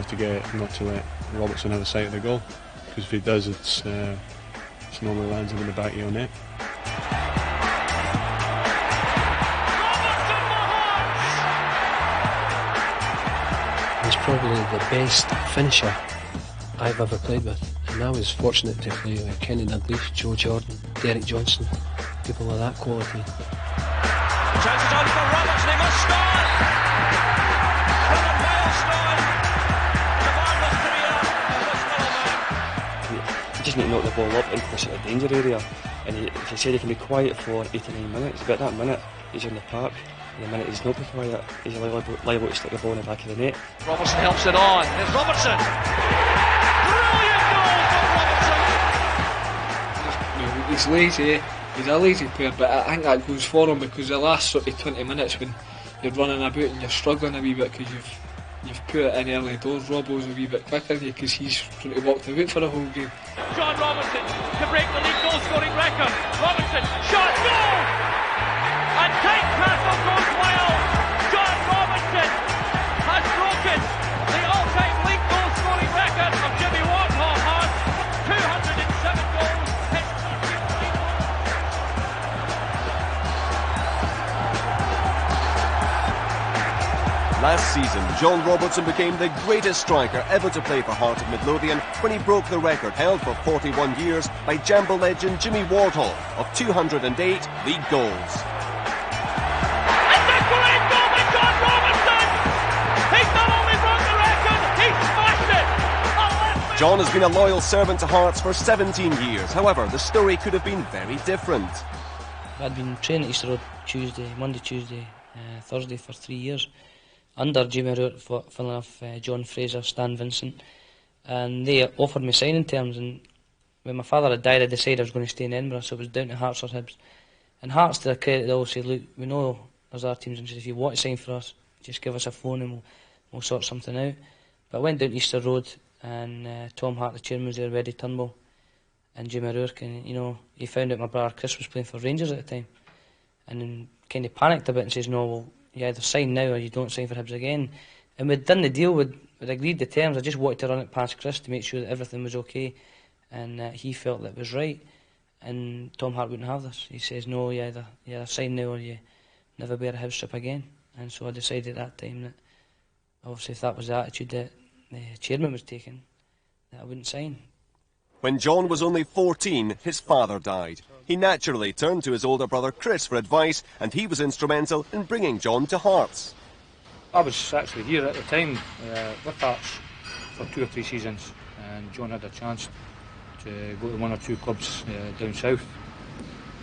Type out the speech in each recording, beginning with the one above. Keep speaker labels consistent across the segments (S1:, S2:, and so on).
S1: to get not to let Robertson have a sight of the goal, because if he does, it's normally lands him in the back of your net.
S2: He's probably the best finisher I've ever played with, and I was fortunate to play with Kenny Dalglish, Joe Jordan, Derek Johnson, people of that quality.
S3: Chances on for Robertson, he must score! Robert Bale scored! The marvellous career of this little man.
S4: You just need to knock the ball up into the sort of danger area, and if you say he can be quiet for 8 to 9 minutes, about that minute he's in the park. The minute he's not be quiet, he's liable to stick the ball in the back of the net.
S3: Robertson helps it on. There's Robertson! Brilliant goal from Robertson!
S5: He's lazy, he's a lazy player, but I think that goes for him because the last sort of 20 minutes when you're running about and you're struggling a wee bit because you've put it in early doors, Robbo's a wee bit quicker than you because he's trying to walk the boot for the whole game.
S3: John Robertson to break the league goal scoring record. Robertson, shot, goal! And Tynecastle goes wild. John Robertson has broken the all-time league goal scoring record of Jimmy Wardhaugh has 207 goals.
S6: Last season, John Robertson became the greatest striker ever to play for Heart of Midlothian when he broke the record held for 41 years by Jambo legend Jimmy Wardhaugh of 208 league goals. John has been a loyal servant to Hearts for 17 years. However, the story could have been very different.
S7: I'd been training at Easter Road Monday, Tuesday, Thursday for 3 years under Jimmy Wardhaugh, funnily enough, John Fraser, Stan Vincent, and they offered me signing terms. And when my father had died, I decided I was going to stay in Edinburgh, so it was down to Hearts or Hibs. And Hearts, to their credit, they always said, "Look, we know there's other teams, and if you want to sign for us, just give us a phone and we'll sort something out." But I went down to Easter Road, and Tom Hart, the chairman, was there, Eddie Turnbull, and Jimmy O'Rourke, and he found out my brother Chris was playing for Rangers at the time, and then kind of panicked a bit and says, "No, well, you either sign now or you don't sign for Hibs again." And we'd done the deal, we'd agreed the terms. I just wanted to run it past Chris to make sure that everything was okay, and he felt that it was right, and Tom Hart wouldn't have this. He says, "No, you either sign now or you never wear a Hibs strip again." And so I decided at that time that obviously if that was the attitude that the chairman was taking, that I wouldn't sign.
S6: When John was only 14, his father died. He naturally turned to his older brother Chris for advice, and he was instrumental in bringing John to Hearts.
S8: I was actually here at the time with Hearts for 2 or 3 seasons, and John had a chance to go to 1 or 2 clubs down south,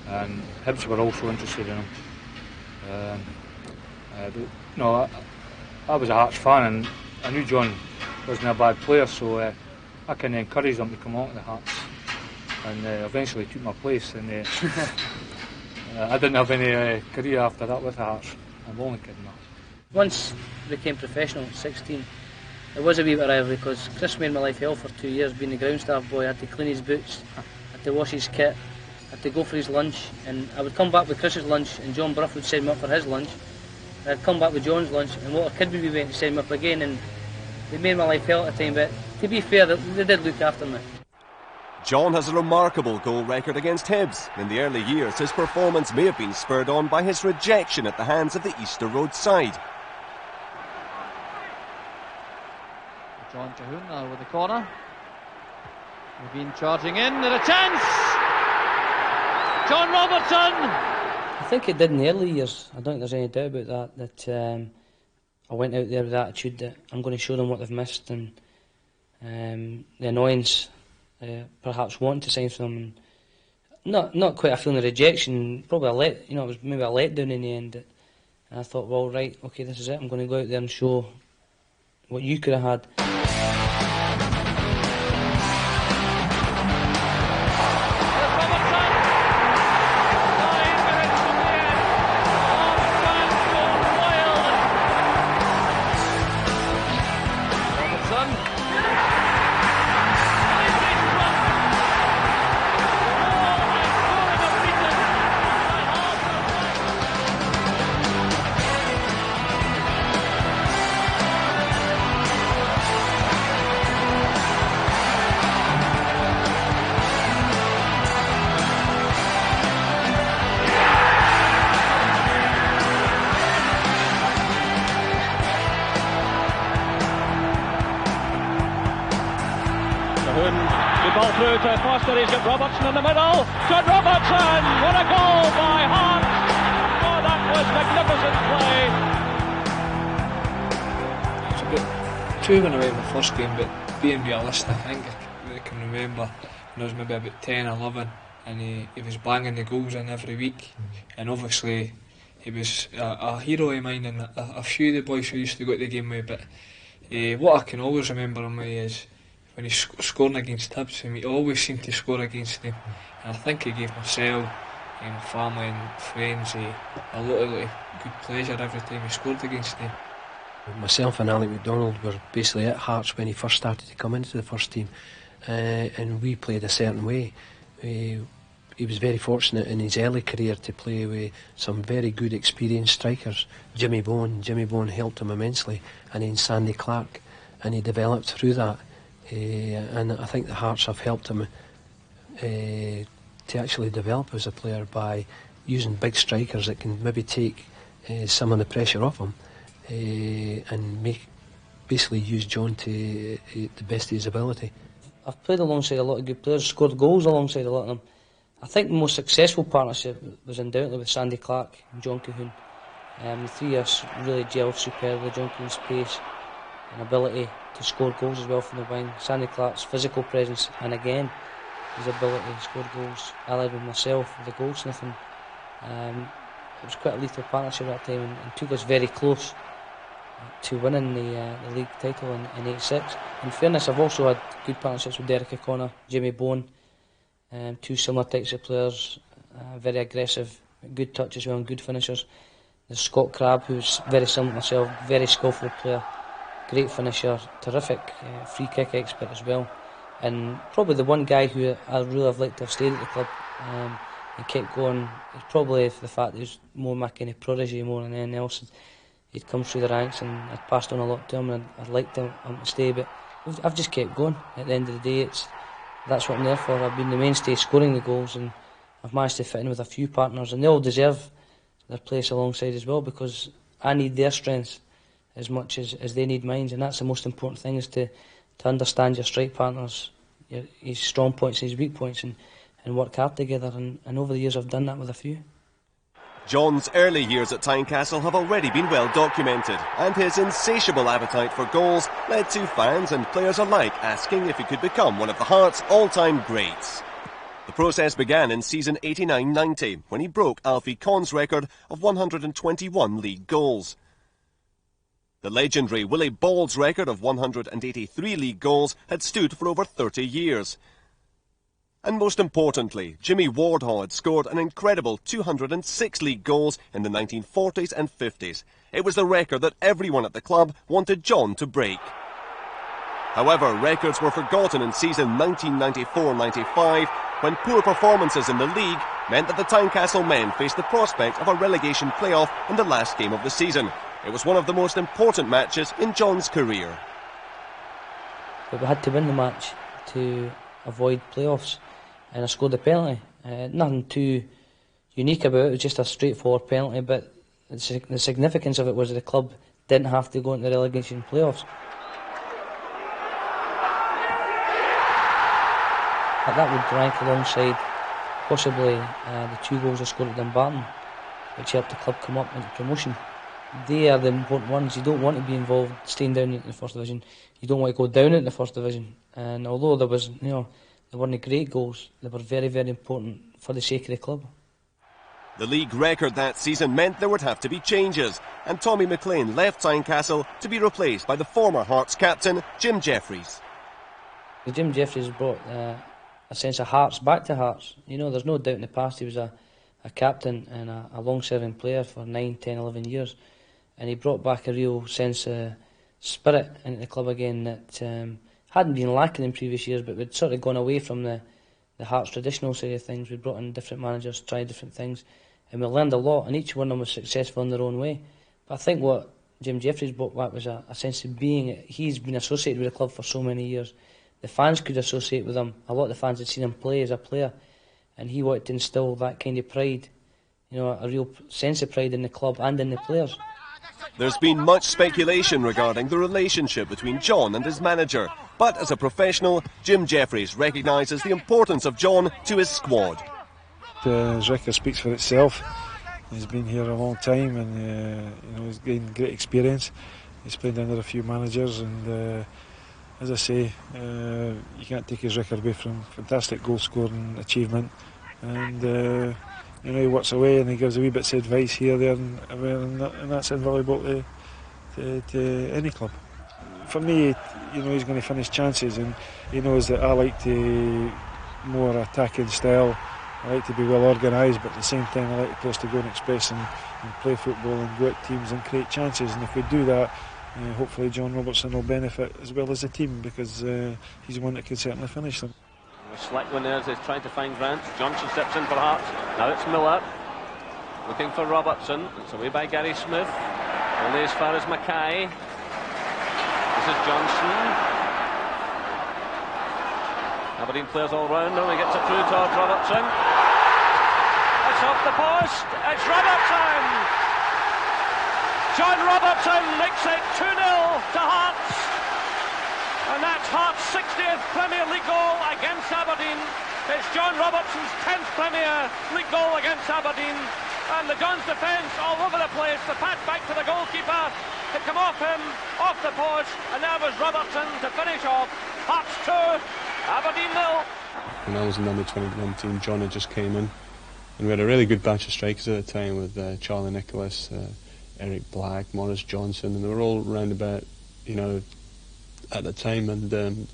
S8: and Hibs were also interested in him. I was a Hearts fan, and I knew John wasn't a bad player, so I kind of encouraged him to come on to the Hearts, and eventually took my place, and I didn't have any career after that with the Hearts. I'm only kidding that.
S7: Once I became professional at 16, it was a wee bit rivalry because Chris made my life hell for 2 years. Being the ground staff boy, I had to clean his boots, had to wash his kit, had to go for his lunch, and I would come back with Chris's lunch and John Bruff would send me up for his lunch, and I'd come back with John's lunch and Walter Kid would be waiting to send me up again, and they made my life hell at the time, but to be fair, they did look after me.
S6: John has a remarkable goal record against Hibs. In the early years, his performance may have been spurred on by his rejection at the hands of the Easter Road side.
S9: John Cahoon now with the corner. We've been charging in, and a chance! John Robertson!
S7: I think it did in the early years. I don't think there's any doubt about that, I went out there with the attitude that I'm going to show them what they've missed, and the annoyance, perhaps wanting to sign for them, and not quite a feeling of rejection, probably it was maybe a letdown in the end. And I thought, well, right, okay, this is it. I'm going to go out there and show what you could have had.
S3: Good ball through to Foster, he's got Robertson in the middle. John Robertson! What a goal by Hearts! Oh, that was magnificent play.
S5: It's a bit too when I went in the first game, but being realistic, I think I can remember when I was maybe about 10, 11, and he was banging the goals in every week, and obviously he was a hero of mine, and a few of the boys who used to go to the game with, but what I can always remember him with is when he's scoring against Hibs, and he always seemed to score against them, and I think he gave myself and my family and friends a lot of good pleasure every time he scored against them.
S2: Myself and Alec MacDonald were basically at Hearts when he first started to come into the first team, and we played a certain way. He was very fortunate in his early career to play with some very good experienced strikers. Jimmy Bone helped him immensely, and then Sandy Clark, and he developed through that. And I think the Hearts have helped him to actually develop as a player by using big strikers that can maybe take some of the pressure off him, and basically use John to the best of his ability.
S7: I've played alongside a lot of good players, scored goals alongside a lot of them. I think the most successful partnership was undoubtedly with Sandy Clark and John Cahoon. The three of us really gelled superbly. John Cahoon's pace and ability to score goals as well from the wing, Sandy Clark's physical presence, and again his ability to score goals, allied with myself with the goalsmithing. It was quite a lethal partnership at that time, and took us very close to winning the league title in '86. In fairness, I've also had good partnerships with Derek O'Connor, Jimmy Bone, two similar types of players, very aggressive, good touch as well, and good finishers. There's Scott Crabb, who's very similar to myself, very skillful player, great finisher, terrific free kick expert as well, and probably the one guy who I really have liked to have stayed at the club and kept going is probably the fact that he was more my kind of protege more than anything else. He'd come through the ranks and I'd passed on a lot to him, and I'd liked him to stay, but I've just kept going. At the end of the day, that's what I'm there for. I've been the mainstay scoring the goals, and I've managed to fit in with a few partners, and they all deserve their place alongside as well, because I need their strengths as much as they need mine, and that's the most important thing, is to understand your strike partners, his strong points and his weak points, and work hard together, and over the years I've done that with a few.
S6: John's early years at Tynecastle have already been well documented, and his insatiable appetite for goals led to fans and players alike asking if he could become one of the Hearts' all-time greats. The process began in season 89-90, when he broke Alfie Connah's record of 121 league goals. The legendary Willie Bald's record of 183 league goals had stood for over 30 years. And most importantly, Jimmy Wardhaugh had scored an incredible 206 league goals in the 1940s and 50s. It was the record that everyone at the club wanted John to break. However, records were forgotten in season 1994-95, when poor performances in the league meant that the Tynecastle men faced the prospect of a relegation playoff in the last game of the season. It was one of the most important matches in John's career.
S7: But we had to win the match to avoid playoffs, and I scored a penalty. Nothing too unique about it, it was just a straightforward penalty, but the significance of it was that the club didn't have to go into the relegation playoffs. That would rank alongside possibly the 2 goals I scored at Dumbarton, which helped the club come up into promotion. They are the important ones. You don't want to be involved staying down in the first division. You don't want to go down in the first division. And although there was, they weren't great goals, they were very, very important for the sake of the club.
S6: The league record that season meant there would have to be changes, and Tommy McLean left Tynecastle to be replaced by the former Hearts captain, Jim Jeffries.
S7: Jim Jeffries brought a sense of Hearts back to Hearts. There's no doubt in the past he was a captain and a long-serving player for 9, 10, 11 years, and he brought back a real sense of spirit into the club again that hadn't been lacking in previous years, but we'd sort of gone away from the Hearts traditional side of things. We brought in different managers, tried different things, and we learned a lot, and each one of them was successful in their own way. But I think what Jim Jeffries brought back was a sense of being. He's been associated with the club for so many years. The fans could associate with him. A lot of the fans had seen him play as a player, and he wanted to instill that kind of pride, a real sense of pride in the club and in the players.
S6: There's been much speculation regarding the relationship between John and his manager, but as a professional, Jim Jeffries recognises the importance of John to his squad.
S10: His record speaks for itself. He's been here a long time, and he's gained great experience. He's played under a few managers, and as I say, you can't take his record away from fantastic goal scoring achievement. And he works away and he gives a wee bits of advice here, there, and that's invaluable to any club. For me, he's going to finish chances, and he knows that I like to more attacking style. I like to be well organised, but at the same time I like the players to go and express and play football and go at teams and create chances. And if we do that, hopefully John Robertson will benefit as well as the team, because he's one that can certainly finish them.
S3: Slick one there as he's trying to find Grant. Johnson steps in for Hearts. Now it's Miller looking for Robertson. It's away by Gary Smith. Only as far as Mackay. This is Johnson. Aberdeen players all round. Only gets it through towards Robertson. It's off the post. It's Robertson. John Robertson makes it 2-0 to Hearts. And that's Hearts' 60th Premier League goal against Aberdeen. It's John Robertson's 10th Premier League goal against Aberdeen. And the Johns' defence all over the place. The pass back to the goalkeeper to come off him, off the post. And there was Robertson to finish off. Hearts 2, Aberdeen 0.
S1: When I was in the under-21 team, John had just came in. And we had a really good batch of strikers at the time with Charlie Nicholas, Eric Black, Maurice Johnson. And they were all round about, at the time, and we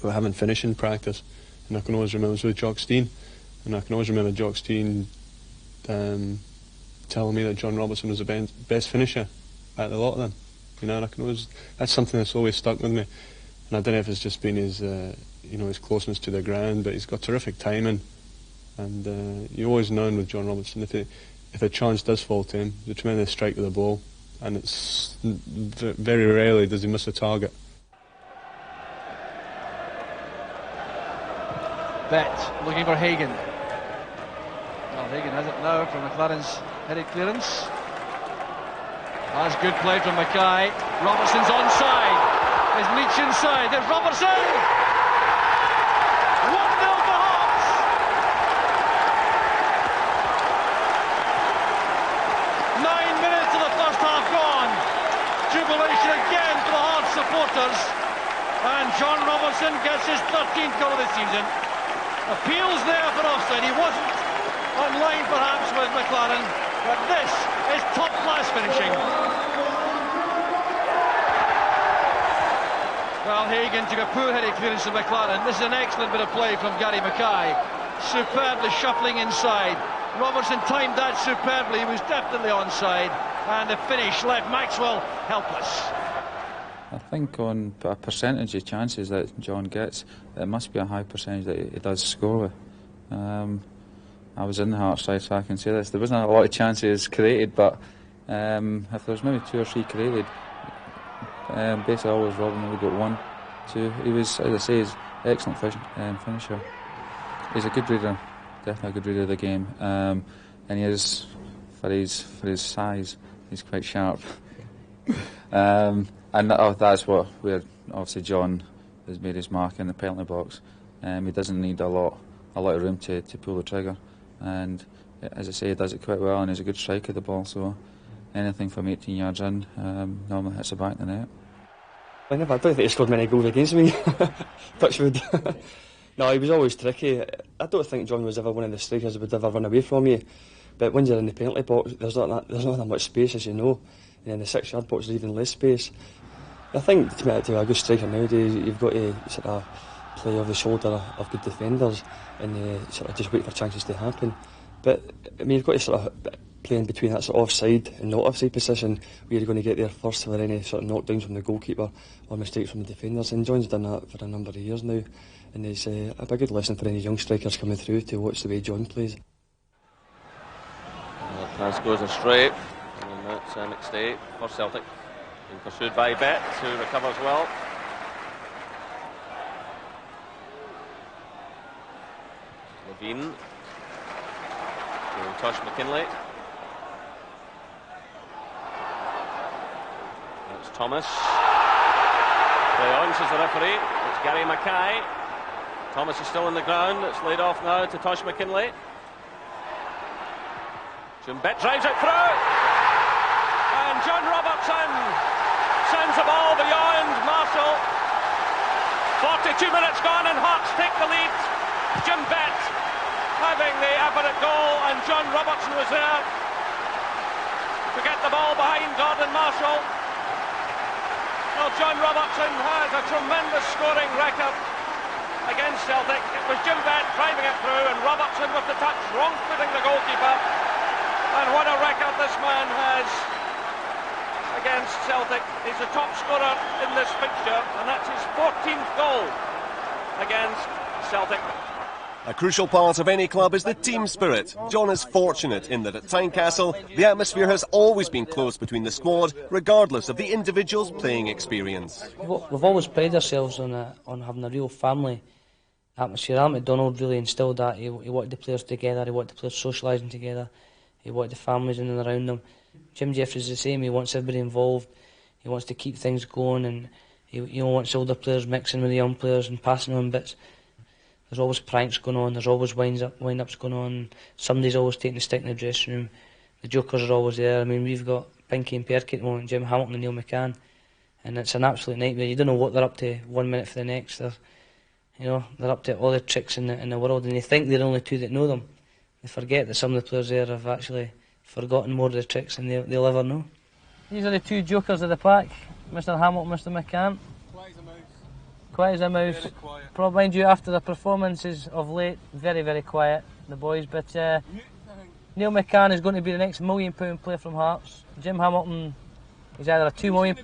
S1: were having finishing practice, and I can always remember it was with Jock Stein, and I can always remember Jock Stein telling me that John Robertson was the best finisher out of the lot of them, and I can always, that's something that's always stuck with me. And I don't know if it's just been his his closeness to the ground, but he's got terrific timing, and you always known with John Robertson, if a chance does fall to him, the tremendous strike with the ball, and it's very rarely does he miss a target.
S9: Bet looking for Hagan. Well, Hagan has it now from McLaren's headed clearance. That's good play from Mackay. Robertson's onside. Is Leach inside? There's Robertson! 1-0 for Hearts! Nine minutes of the first half gone. Jubilation again for the Hearts supporters. And John Robertson gets his 13th goal of the season. Appeals there for offside. He wasn't on line perhaps with McLaren, but this is top-class finishing. Well, Hagan took a poor headed clearance of McLaren. This is an excellent bit of play from Gary Mackay. Superbly shuffling inside. Robertson timed that superbly. He was definitely onside, and the finish left Maxwell helpless.
S11: I think on a percentage of chances that John gets, it must be a high percentage that he does score with. I was in the Hearts side, so I can say this. There wasn't a lot of chances created, but if there's maybe 2 or 3 created, basically always Robin only got 1, 2. He was, as I say, he's an excellent finisher. He's a good reader, definitely a good reader of the game, and he is, for his size, he's quite sharp. And that's where obviously John has made his mark in the penalty box. He doesn't need a lot of room to pull the trigger, and as I say, he does it quite well, and he's a good striker of the ball. So anything from 18 yards in normally hits the back of the net.
S4: I don't think he scored many goals against me. Touchwood. No, he was always tricky. I don't think John was ever one of the strikers that would ever run away from you. But when you're in the penalty box, there's not that much space, as you know. And in the 6-yard box, there's even less space. I think to be a good striker nowadays, you've got to sort of play over the shoulder of good defenders and sort of just wait for chances to happen. But I mean, you've got to sort of play in between that sort of offside and not offside position, where you're going to get there first for any sort of knockdowns from the goalkeeper or mistakes from the defenders. And John's done that for a number of years now, and it's a good lesson for any young strikers coming through to watch the way John plays.
S3: The pass goes astray, and that's McStay for Celtic. Being pursued by Bet, who recovers well. Levine to Tosh McKinley.
S12: It's Thomas. Play on, says the referee. It's Gary Mackay. Thomas is still on the ground. It's laid off now to Tosh McKinlay. Jim Bett drives it through. And John Robertson sends the ball beyond Marshall. 42 minutes gone and Hearts take the lead. Jim Bett having the effort at goal, and John Robertson was there to get the ball behind Gordon Marshall. Well, John Robertson has a tremendous scoring record against Celtic. It was Jim Bett driving it through, and Robertson with the touch, wrong footing the goalkeeper. And what a record this man has against Celtic. He's the top scorer in this fixture, and that's his 14th goal against Celtic.
S6: A crucial part of any club is the team spirit. John is fortunate in that at Tynecastle, the atmosphere has always been close between the squad, regardless of the individual's playing experience.
S7: We've always prided ourselves on having a real family atmosphere. Alan McDonald really instilled that. He wanted the players together, he wanted the players socialising together, he wanted the families in and around them. Jim Jeffries is the same. He wants everybody involved, he wants to keep things going, and he wants older players mixing with the young players and passing on bits. There's always pranks going on, there's always wind-ups going on, somebody's always taking the stick in the dressing room, the jokers are always there. I mean, we've got Pinky and Perky at the moment, Jim Hamilton and Neil McCann, and it's an absolute nightmare. You don't know what they're up to 1 minute for the next. They're up to all the tricks in the world, and they think they're the only two that know them. They forget that some of the players there have actually forgotten more of the tricks than they'll ever know. These are the two jokers of the pack, Mr Hamilton, Mr McCann. Quiet as a mouse. Probably, mind you, after the performances of late, very, very quiet, the boys. But Neil McCann is going to be the next £1 million player from Hearts. Jim Hamilton is either a £2 million.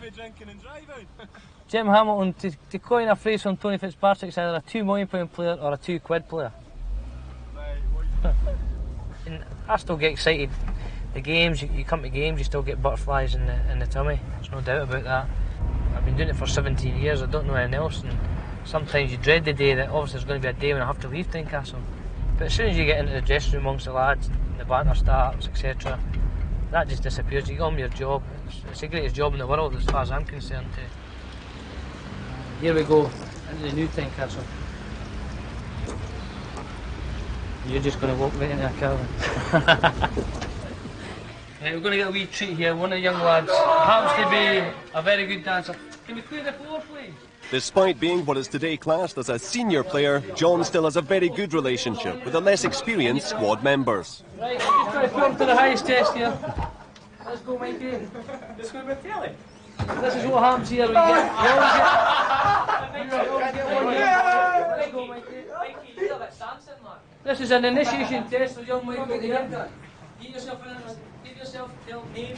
S7: Jim Hamilton, to coin a phrase from Tony Fitzpatrick, is either a £2 million player or a £2 player. And I still get excited. The games, you come to games, you still get butterflies in the tummy. There's no doubt about that. I've been doing it for 17 years, I don't know anything else, and sometimes you dread the day that obviously there's going to be a day when I have to leave Tynecastle. But as soon as you get into the dressing room amongst the lads, the banter starts, etc., that just disappears. You get on with your job. It's the greatest job in the world as far as I'm concerned. Here we go, into the new Tynecastle. You're just going to walk right into a car. Right, we're going to get a wee treat here. One of the young lads happens to be a very good dancer. Can we clear the floor, please?
S6: Despite being what is today classed as a senior player, John still has a very good relationship with the less experienced squad members.
S7: Right, I'm just trying to put him to the highest test here. Let's go, Mikey. This is going to be a telly. This is what happens here. You always get one here. Let's go, Mikey. Mikey, you're a bit Samson, man. This is an initiation test for young Mikey here. Get yourself in. Give yourself a name.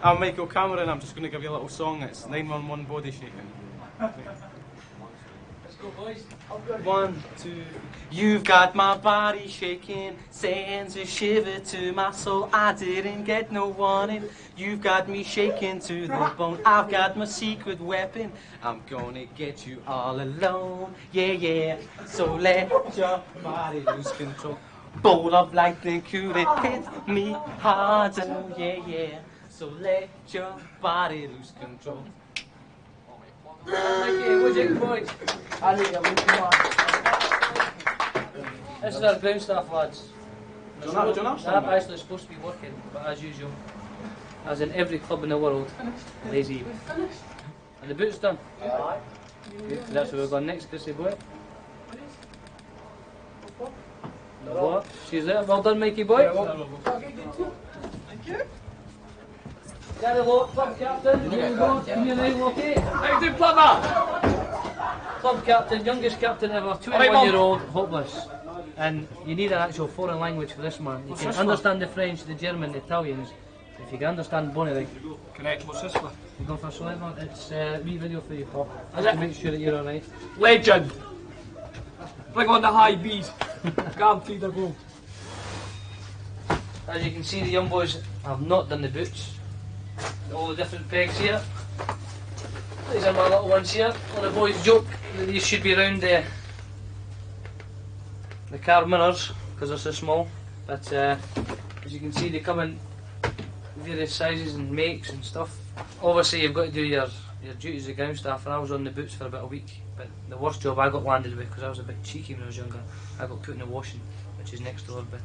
S13: I'm Michael Cameron. I'm just going to give you a little song. It's 911 Body Shaking.
S7: Let's go, boys.
S13: 1, 2. You've got my body shaking, sends a shiver to my soul. I didn't get no warning. You've got me shaking to the bone. I've got my secret weapon. I'm gonna get you all alone. Yeah, yeah. So let your body lose control. Bolt of lightning could it hit me harder, yeah, yeah. So let your body lose control.
S7: Mikey, what's it, boys? This is our ground staff, lads. That actually supposed to be working, but as usual, as in every club in the world, lazy. And the boot's done. Good. That's where we're going next, Chrissy boy. What? She's there. Well done, Mikey boy. Thank you. Gary Lock, club captain. Here we go. Here now, okay. How you doing, plumber? Club captain, youngest captain ever, 21-year-old, hopeless. And you need an actual foreign language for this man. You can understand the French, the German, the Italians. If you can understand Bonnie,
S13: Correct. What's this one?
S7: You go for a swim, man. It's a wee video for you, Paul. Just to make sure that you're alright.
S5: Legend! Bring on the high bees. Guaranteed the goal.
S7: As you can see, the young boys have not done the boots. All the different pegs here. These are my little ones here. All the boys joke that these should be around the car mirrors because they're so small. But as you can see, they come in various sizes and makes and stuff. Obviously you've got to do your duties as ground staff, and I was on the boots for about a week, but the worst job I got landed with, because I was a bit cheeky when I was younger, I got put in the washing, which is next door, but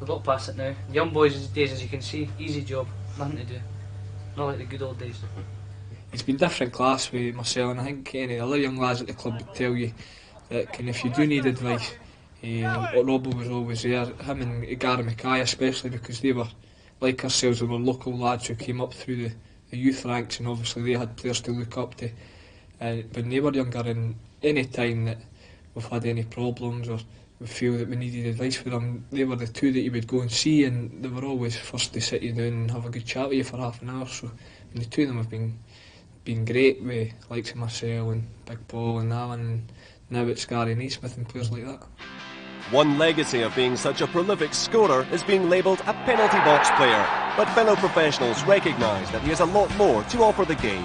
S7: we've got past it now. The young boys these days, as you can see, easy job, nothing to do, not like the good old days.
S5: It's been different class with myself, and I think any other young lads at the club would tell you that if you do need advice, Robbo was always there, him and Gary Mackay especially, because they were like ourselves, they were local lads who came up through the youth ranks, and obviously they had players to look up to when they were younger, and any time that we've had any problems or we feel that we needed advice for them, they were the two that you would go and see, and they were always first to sit you down and have a good chat with you for half an hour. So, and the two of them have been great with likes of Marcel and Big Paul and Alan, and now it's Gary Naismith and players like that.
S6: One legacy of being such a prolific scorer is being labelled a penalty box player, but fellow professionals recognise that he has a lot more to offer the game.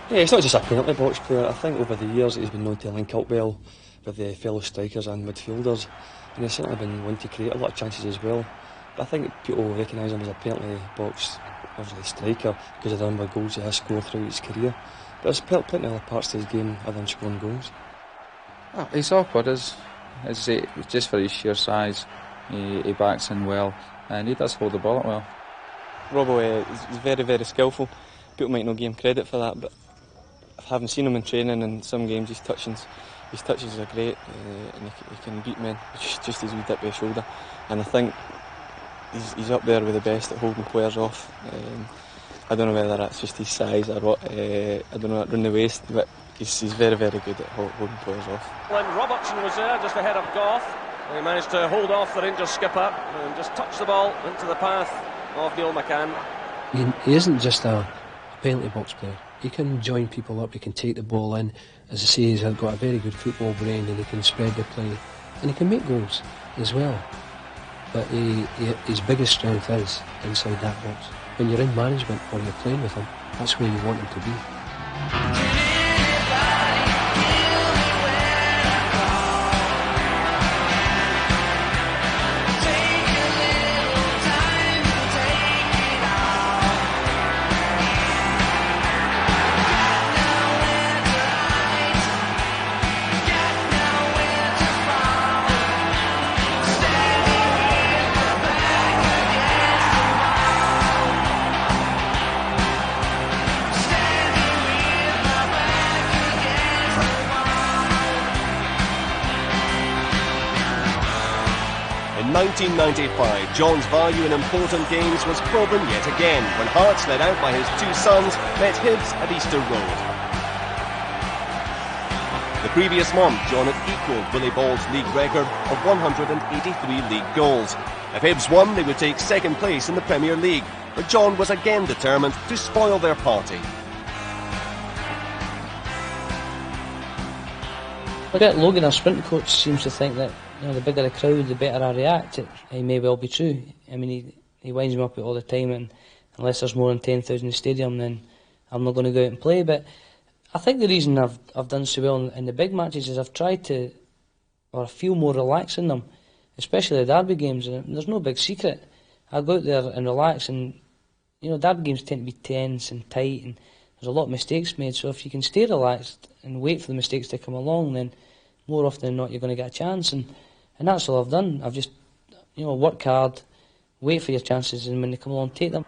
S4: Yeah, he's not just a penalty box player. I think over the years he's been known to link up well with the fellow strikers and midfielders, and he's certainly been one to create a lot of chances as well. But I think people recognise him as a penalty box, obviously striker, because of the number of goals he has scored throughout his career. But there's plenty of other parts to his game other than scoring goals.
S11: Oh, he's awkward, just for his sheer size. He backs in well, and he does hold the ball up well.
S4: Robbo is very, very skillful. People might not give him credit for that, but having seen him in training and some games, his touches are great, and he can beat men just his wee dip with his shoulder. And I think he's up there with the best at holding players off. I don't know whether that's just his size or what. I don't know, around the waist, but he's very, very good at holding players off.
S12: When Robertson was there, just ahead of Goff, he managed to hold off the Rangers skipper and just touch the ball into the path of Neil McCann.
S2: He isn't just a penalty box player. He can join people up, he can take the ball in. As I say, he's got a very good football brain, and he can spread the play, and he can make goals as well. But his biggest strength is inside that box. When you're in management or you're playing with him, that's where you want him to be.
S6: 1995, John's value in important games was proven yet again when Hearts, led out by his two sons, met Hibs at Easter Road. The previous month, John had equalled Willie Ball's league record of 183 league goals. If Hibs won, they would take second place in the Premier League, but John was again determined to spoil their party.
S7: Look at Logan, our sprint coach, seems to think that the bigger the crowd, the better I react. It may well be true. I mean, he winds me up all the time, and unless there's more than 10,000 in the stadium, then I'm not going to go out and play. But I think the reason I've done so well in the big matches is I've tried to, or I feel more relaxed in them, especially the derby games. And there's no big secret. I go out there and relax, and derby games tend to be tense and tight, and there's a lot of mistakes made. So if you can stay relaxed and wait for the mistakes to come along, then more often than not you're going to get a chance. And that's all I've done. I've just, work hard, wait for your chances, and when they come along, take them.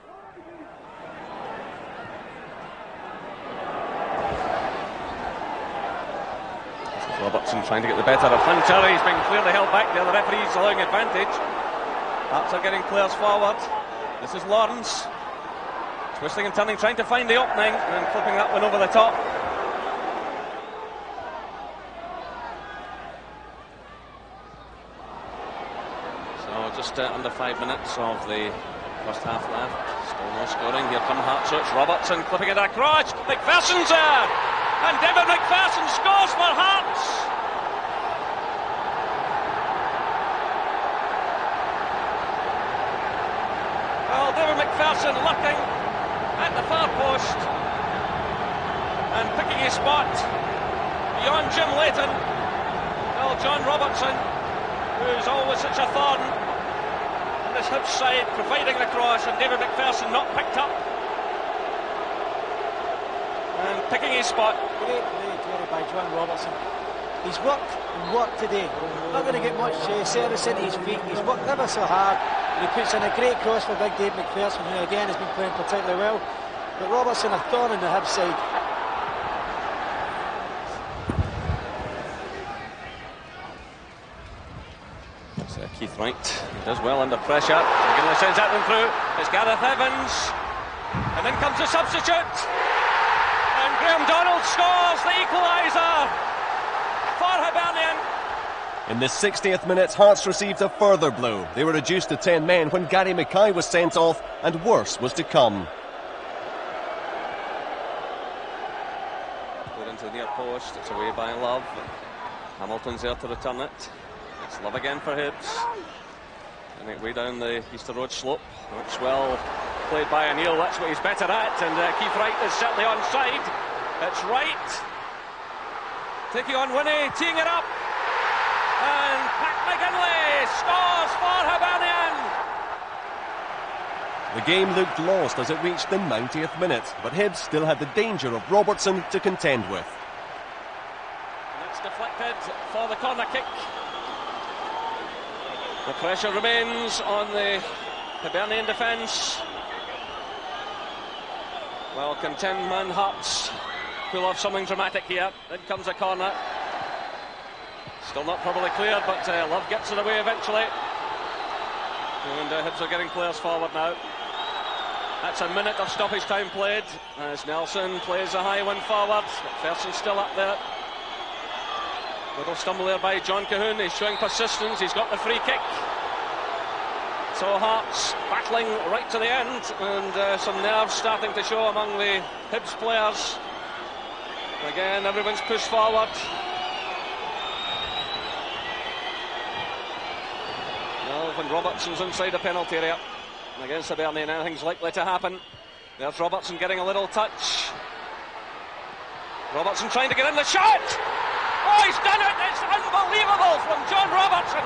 S12: This is Robertson trying to get the better of Hunter. He's been clearly held back there. The referee's allowing advantage. Hearts are getting players forward. This is Lawrence. Twisting and turning, trying to find the opening, and flipping that one over the top. Just under 5 minutes of the first half left. Still no scoring. Here come Hearts. So it's Robertson clipping it across. McPherson's there, and David McPherson scores for Hearts. Well, David McPherson lurking at the far post and picking his spot beyond Jim Leighton. Well, John Robertson, who's always such a thorn this Hibs side, providing the cross, and David McPherson not picked up and picking his spot.
S14: Great play by John Robertson. He's worked and worked today. Not going to get much service into his feet. He's worked ever so hard. And he puts in a great cross for big Dave McPherson, who again has been playing particularly well. But Robertson a thorn in the Hibs side.
S12: Keith Wright, he does well under pressure. McGinley sends that one through. It's Gareth Evans, and then comes the substitute, and Graham Donald scores the equaliser for Hibernian.
S6: In the 60th minute, Hearts received a further blow. They were reduced to 10 men when Gary Mackay was sent off, and worse was to come.
S12: Put into the near post. It's away by Love. Hamilton's there to return it. It's Love again for Hibs. And it way down the Easter Road slope. It's well played by O'Neill. That's what he's better at. And Keith Wright is certainly onside. It's Wright taking on Winnie, teeing it up. And Pat McGinley scores for Hibernian.
S6: The game looked lost as it reached the 90th minute, but Hibs still had the danger of Robertson to contend with.
S12: And it's deflected for the corner kick. The pressure remains on the Hibernian defence. Well, can 10-man Hearts pull off something dramatic here? In comes a corner. Still not probably cleared, but Love gets it away eventually. And Hibs are getting players forward now. That's a minute of stoppage time played as Nelson plays a high one forward. McPherson's still up there. Little stumble there by John Cahoon. He's showing persistence. He's got the free kick. So Hearts battling right to the end, and some nerves starting to show among the Hibs players. Again, everyone's pushed forward. Well, when Robertson's inside the penalty area against Hibernian, anything's likely to happen. There's Robertson getting a little touch. Robertson trying to get in the shot. Oh, he's done it! It's unbelievable from John Robertson.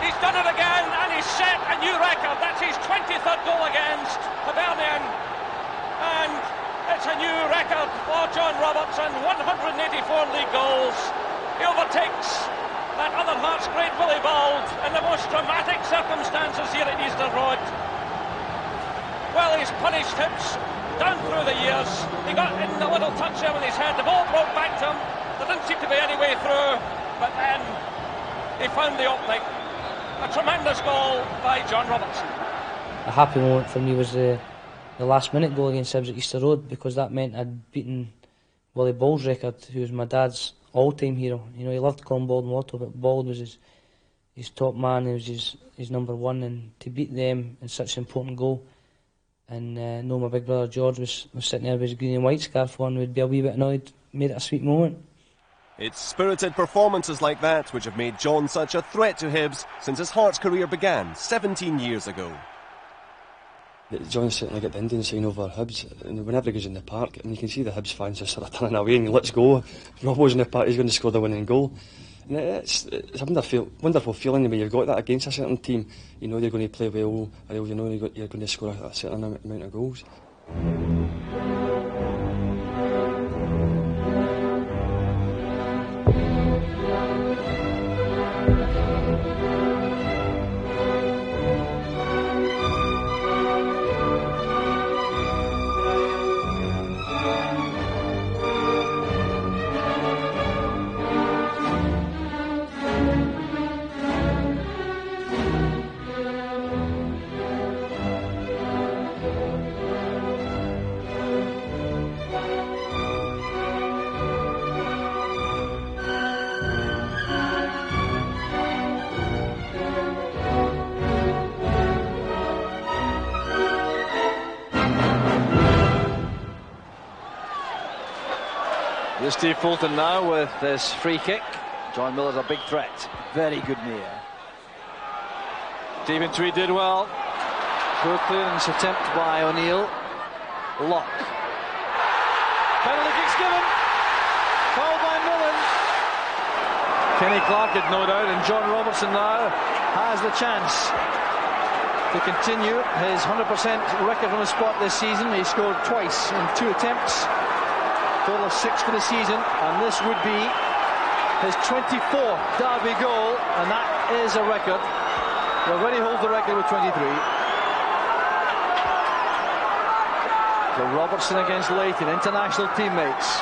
S12: He's done it again, and he's set a new record. That's his 23rd goal against Hibernian, and it's a new record for John Robertson. 184 league goals. He overtakes that other Hearts great Willie Bald in the most dramatic circumstances here at Easter Road. Well, he's punished Hibs down through the years. He got in a little touch there with his head. The ball broke back to him. There didn't seem to be any way through, but then he found the opening. A tremendous goal by John Robertson.
S7: A happy moment for me was the last minute goal against Hibs at Easter Road, because that meant I'd beaten Willie Ball's record, who was my dad's all-time hero. You know, he loved calling Bald Motto, but Bald was his top man. He was his number one, and to beat them in such an important goal, and know my big brother George was sitting there with his green and white scarf on, would be a wee bit annoyed, made it a sweet moment.
S6: It's spirited performances like that which have made John such a threat to Hibs since his Hearts career began 17 years ago.
S4: John certainly got the Indian sign over Hibs, and whenever he goes in the park, and you can see the Hibs fans just sort of turning away and let's go. Robbo's in the park, he's going to score the winning goal. And it's a wonderful feeling when you've got that against a certain team. You know they're going to play well, or you know you're going to score a certain amount of goals.
S15: Here's Steve Fulton now with this free kick. John Miller's a big threat. Very good near. Stephen Tweed did well. Through clearance attempt by O'Neill. Lock. Penalty kick's given. Foul by Millen. Kenny Clark had no doubt, and John Robertson now has the chance. to continue his 100% record on the spot this season. He scored twice in 2 attempts, total of 6 for the season, and this would be his 24th derby goal, and that is a record. He already holds the record with 23. So Robertson against Leighton, international teammates.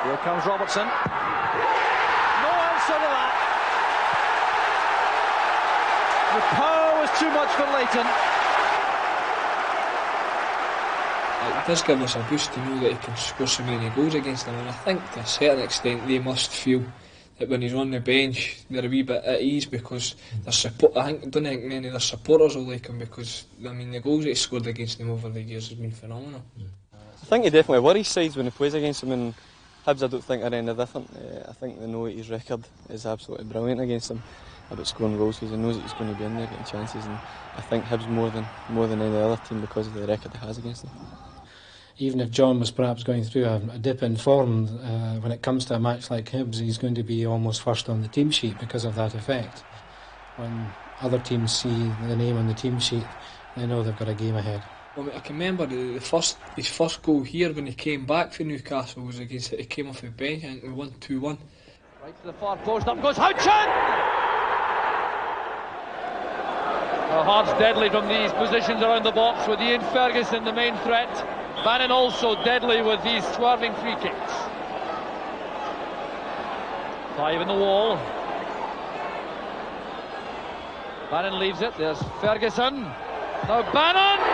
S15: Here comes Robertson. No answer to that. The power was too much for Leighton.
S5: It does give us a boost to know that he can score so many goals against them, and I think to a certain extent they must feel that when he's on the bench they're a wee bit at ease, because their support, I don't think many of their supporters will like him, because I mean the goals that he scored against them over the years has been phenomenal.
S4: I think he definitely worries sides when he plays against them, and Hibs I don't think are any different. I think they know that his record is absolutely brilliant against them about scoring goals, because he knows that he's going to be in there getting chances, and I think Hibs more than any other team because of the record he has against them.
S2: Even if John was perhaps going through a dip in form, when it comes to a match like Hibs, he's going to be almost first on the team sheet because of that effect. When other teams see the name on the team sheet, they know they've got a game ahead.
S5: Well, I can remember his first goal here when he came back for Newcastle was against it. He came off the bench and we won 2-1.
S9: Right to the far post, up goes Houchin! Well, Hearts deadly from these positions around the box, with Ian Ferguson the main threat. Bannon also deadly with these swerving free kicks. 5 in the wall. Bannon leaves it, there's Ferguson. Now Bannon!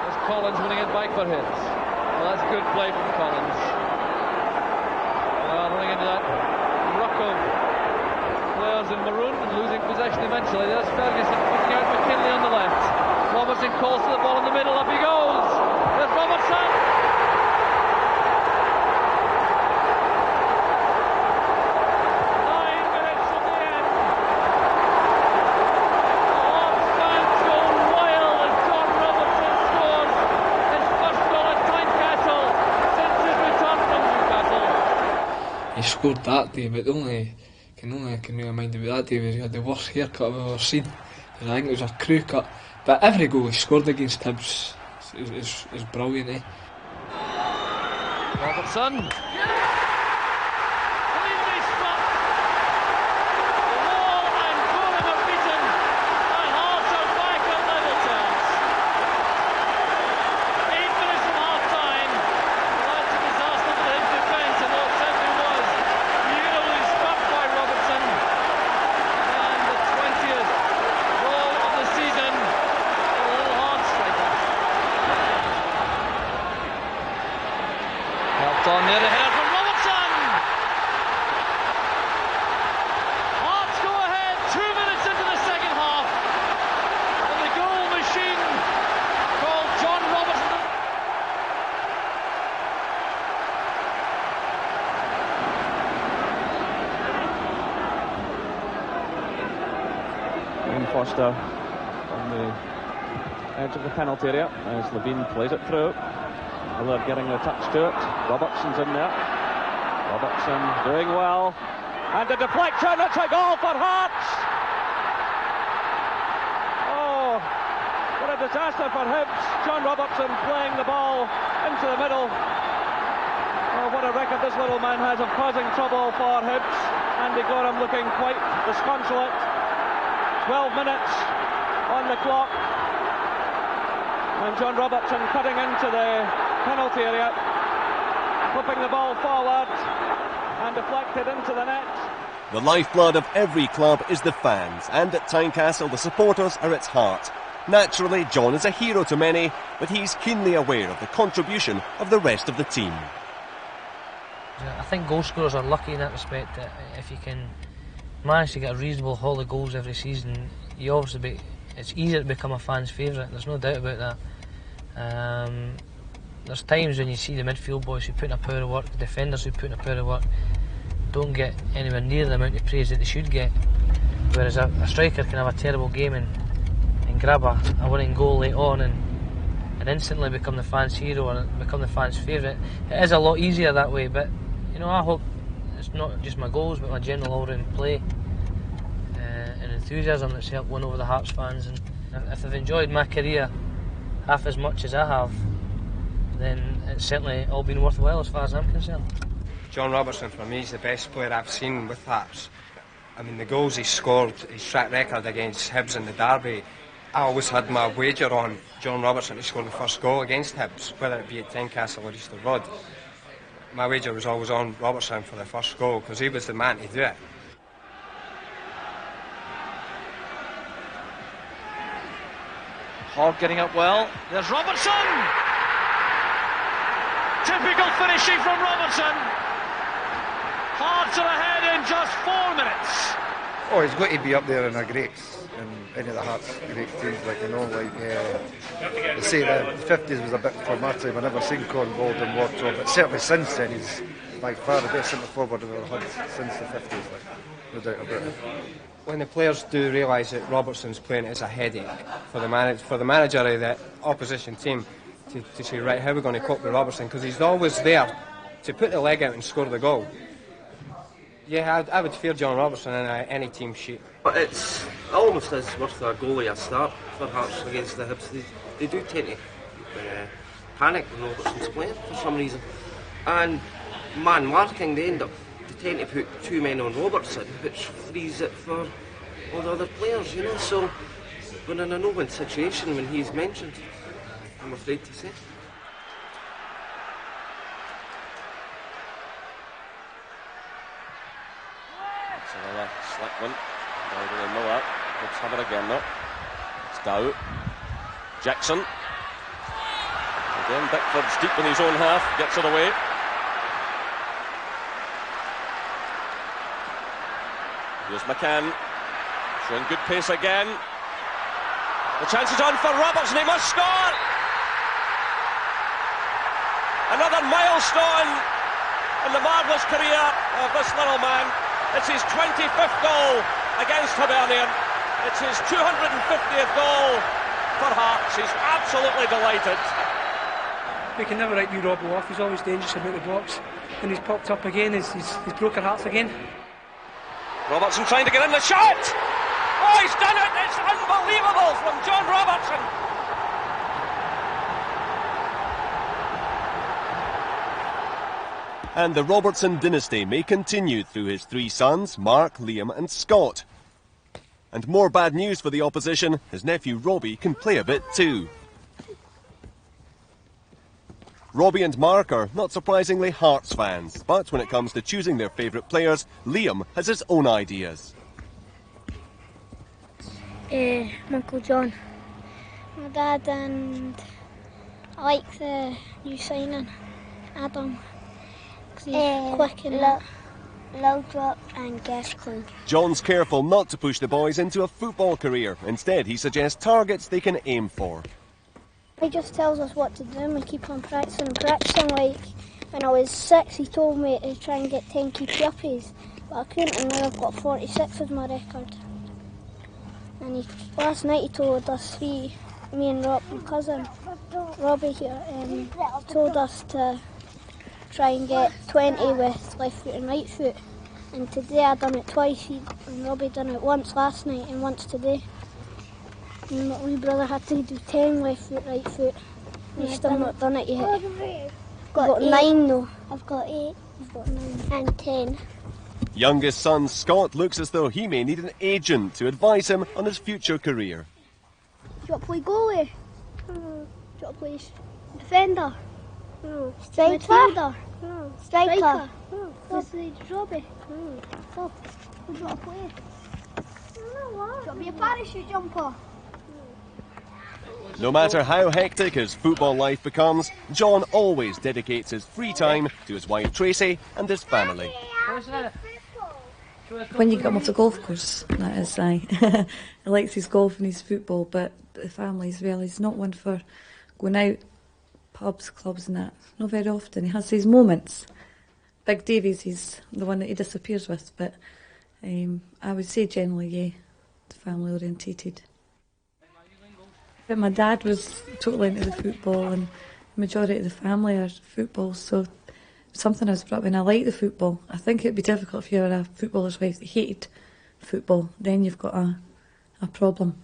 S9: There's Collins winning it back for Hibs. Well, that's good play from Collins. Well, running into that ruck of players in maroon and losing possession eventually. There's Ferguson picking out McKinley on the left. Robertson calls to the ball in the middle, up he goes! There's Robertson! 9 minutes from the end. Hearts fans go wild as John Robertson scores his first goal at Tynecastle since his return from Newcastle.
S5: He scored that day, but the only I can really mind about that day was he had the worst haircut I've ever seen, and I think it was a crew cut. But every goal he scored against Hibs is brilliant, eh?
S9: Robertson. On there, the header from Robertson. Hearts go ahead 2 minutes into the second half, and the goal machine called John Robertson.
S16: Wayne Foster on the edge of the penalty area as Levine plays it through. Miller getting a touch to it. Robertson's in there. Robertson doing well. And a deflection, it's a goal for Hearts! Oh, what a disaster for Hibs. John Robertson playing the ball into the middle. Oh, what a record this little man has of causing trouble for Hibs. Andy Gorham looking quite disconsolate. 12 minutes on the clock. And John Robertson cutting into the penalty area, flipping the ball forward and deflected into the net.
S6: The lifeblood of every club is the fans, and at Tynecastle the supporters are its heart. Naturally, John is a hero to many, but he's keenly aware of the contribution of the rest of the team.
S7: I think goal scorers are lucky in that respect, that if you can manage to get a reasonable haul of goals every season, you obviously it's easier to become a fan's favourite, there's no doubt about that. There's times when you see the midfield boys who put in a power of work, the defenders who put in a power of work, don't get anywhere near the amount of praise that they should get. Whereas a striker can have a terrible game and grab a winning goal late on and instantly become the fans' hero and become the fans' favourite. It is a lot easier that way, but know, I hope it's not just my goals, but my general all-round play and enthusiasm that's helped win over the Hearts fans. And if I've enjoyed my career half as much as I have, then it's certainly all been worthwhile as far as I'm concerned.
S17: John Robertson for me is the best player I've seen with Hearts. I mean, the goals he scored, his track record against Hibs in the derby, I always had my wager on John Robertson to score the first goal against Hibs, whether it be at Tynecastle or Easter Road. My wager was always on Robertson for the first goal because he was the man to do it.
S9: Hogg getting up well. There's Robertson! Typical finishing from Robertson. Hearts are ahead in just 4 minutes.
S18: Oh, he's got to be up there in a greats, in any of the Hearts great teams, like, you know, like they say that the 50s was a bit for my time. I never seen Cornwall and Wardhaugh, but certainly since then he's by far the best centre forward we've had since the 50s, like, no doubt about it.
S17: When the players do realise that Robertson's playing as a headache for the manager of the opposition team to say, right, how are we going to cope with Robertson, because he's always there to put the leg out and score the goal. Yeah, I would fear John Robertson in any team sheet.
S19: But it almost is worth a goalie a start for Hearts against the Hibs. They do tend to panic when Robertson's playing for some reason. And man marking, they tend to put 2 men on Robertson, which frees it for all the other players, you know. So we're in a no-win situation when he's mentioned, I'm afraid to say.
S6: That's another slick one. Well, we know that. Let's have it again now. It's Dow. Jackson. Again, Bickford's deep in his own half, gets it away. Here's McCann, showing good pace again. The chance is on for Robertson, he must score! Another milestone in the marvellous career of this little man. It's his 25th goal against Hibernian. It's his 250th goal for Hearts. He's absolutely delighted.
S20: We can never write you Robbo off. He's always dangerous about the box. And he's popped up again. He's broke our hearts again.
S12: Robertson trying to get in the shot! Oh, he's done it! It's unbelievable from John Robertson!
S6: And the Robertson dynasty may continue through his 3 sons, Mark, Liam and Scott. And more bad news for the opposition, his nephew Robbie can play a bit too. Robbie and Mark are, not surprisingly, Hearts fans, but when it comes to choosing their favourite players, Liam has his own ideas.
S21: My Uncle John, my dad, and I like the new signing, Adam, because he's quick and low drop and gas clean.
S6: John's careful not to push the boys into a football career. Instead, he suggests targets they can aim for.
S21: He just tells us what to do and we keep on practising and practising. Like when I was 6 he told me to try and get 10 keepy-uppies, but I couldn't, and now I've got 46 as my record. And last night he told us me and my cousin Robbie here, he told us to try and get 20 with left foot and right foot. And today I done it twice, and Robbie done it once last night and once today. And my wee brother had to do 10 left foot, right foot. And he's still not done it yet. I've got 9 though. I've got 8. I've got 9. And 10.
S6: Youngest son Scott looks as though he may need an agent to advise him on his future career.
S21: Do you want to play goalie? Do you want to play defender? No. Striker? Midfielder? No. Striker? No. What's the Robbie? So, who do you want to play? Do you want to be a parachute jumper?
S6: No matter how hectic his football life becomes, John always dedicates his free time to his wife Tracy and his family.
S22: When you get him off the golf course, that is, he likes his golf and his football, but the family as well. He's not one for going out, pubs, clubs and that. Not very often. He has his moments. Big Davies, he's the one that he disappears with, but I would say generally, yeah, family orientated. But my dad was totally into the football, and the majority of the family are football, so something I was brought up in. I like the football. I think it'd be difficult if you were a footballer's wife that hated football. Then you've got a problem.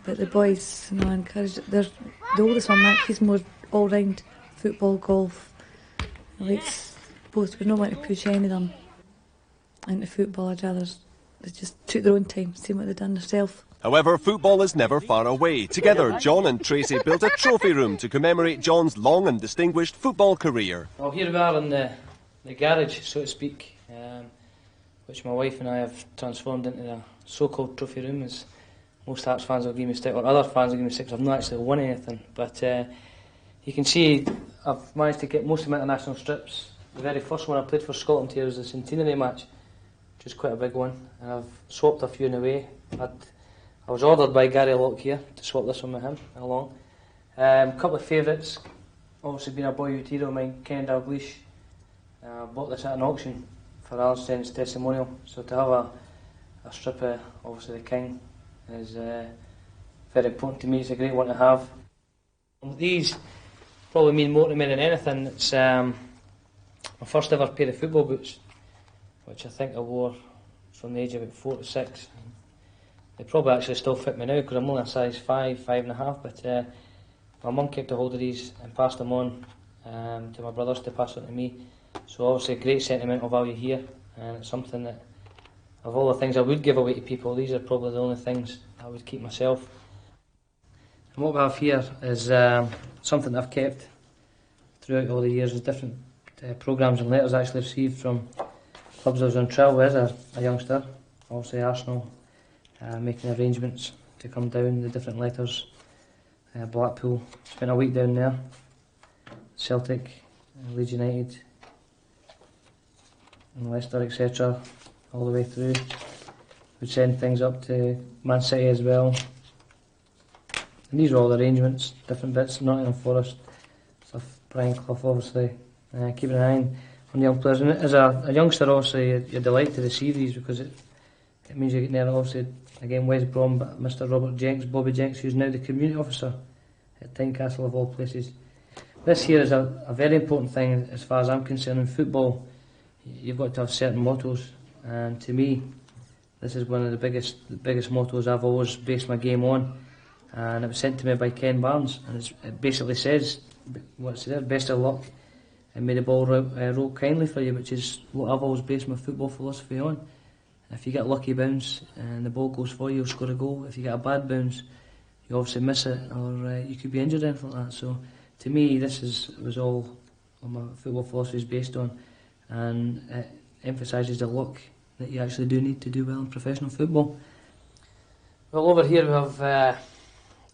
S22: But the boys, I encourage. The oldest one, Mac, he's more all-round football, golf. He likes both. We don't want to push any of them into football. I'd rather they just took their own time, see what they've done themselves.
S6: However, football is never far away. Together, John and Tracy built a trophy room to commemorate John's long and distinguished football career.
S7: Well, here we are in the garage, so to speak, which my wife and I have transformed into a so-called trophy room, as most Hearts fans will give me stick, or other fans will give me stick, 'cause I've not actually won anything. But you can see I've managed to get most of my international strips. The very first one I played for Scotland here was the centenary match, which is quite a big one, and I've swapped a few in a way. I was ordered by Gary Locke here to swap this one with him along. A couple of favourites, obviously being a boyhood hero of mine, Ken Dalglish. Bought this at an auction for Allen's testimonial, so to have a strip of obviously the King is very important to me. It's a great one to have. These probably mean more to me than anything. It's my first ever pair of football boots, which I think I wore from the age of about 4 to 6. They probably actually still fit me now because I'm only a size 5, 5.5, but my mum kept a hold of these and passed them on to my brothers to pass on to me. So obviously a great sentimental value here, and it's something that, of all the things I would give away to people, these are probably the only things I would keep myself. And what we have here is something that I've kept throughout all the years, is different programmes and letters I actually received from clubs I was on trial with as a youngster, obviously Arsenal, making arrangements to come down, the different letters, Blackpool, spent a week down there, Celtic, Leeds United, and Leicester, etc., all the way through. Would send things up to Man City as well. And these are all the arrangements, different bits, Nottingham Forest, stuff, Brian Clough obviously, keeping an eye on young players. And as a youngster, obviously, you're delighted to receive these because it means you're getting there, obviously, again, West Brom, Mr. Robert Jenks, Bobby Jenks, who's now the community officer at Tynecastle of all places. This here is a very important thing as far as I'm concerned. In football, you've got to have certain mottos, and to me, this is one of the biggest mottos I've always based my game on. And it was sent to me by Ken Barnes, and it basically says, what's there, best of luck, and may the ball roll kindly for you, which is what I've always based my football philosophy on. If you get a lucky bounce and the ball goes for you, you'll score a goal. If you get a bad bounce, you obviously miss it, or you could be injured or anything like that. So to me, this was all what my football philosophy is based on, and it emphasises the luck that you actually do need to do well in professional football. Well, over here we have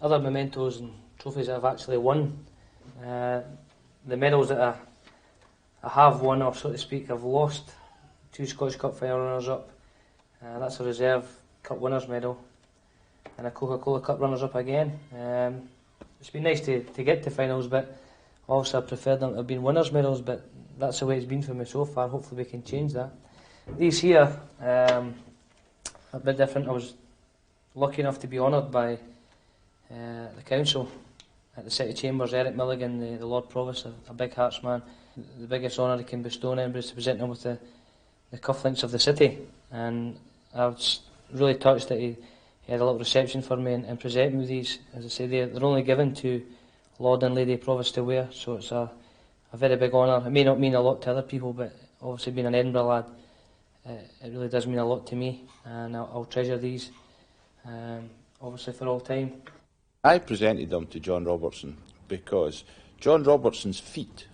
S7: other mementos and trophies that I've actually won. The medals that I have won, or so to speak, I've lost 2 Scottish Cup final runners-up. That's a reserve Cup winners medal, and a Coca-Cola Cup runners-up again. It's been nice to get to finals, but obviously I prefer them to have been winners medals, but that's the way it's been for me so far. Hopefully we can change that. These here are a bit different. I was lucky enough to be honoured by the council at the City Chambers, Eric Milligan, the Lord Provost, a big Hearts man. The biggest honour he can bestow on anybody is to present him with the cufflinks of the city, and I was really touched that he had a little reception for me and presented me with these. As I say, they're only given to Lord and Lady Provost to wear, so it's a very big honour. It may not mean a lot to other people, but obviously being an Edinburgh lad, it really does mean a lot to me, and I'll treasure these, obviously for all time.
S8: I presented them to John Robertson because John Robertson's feat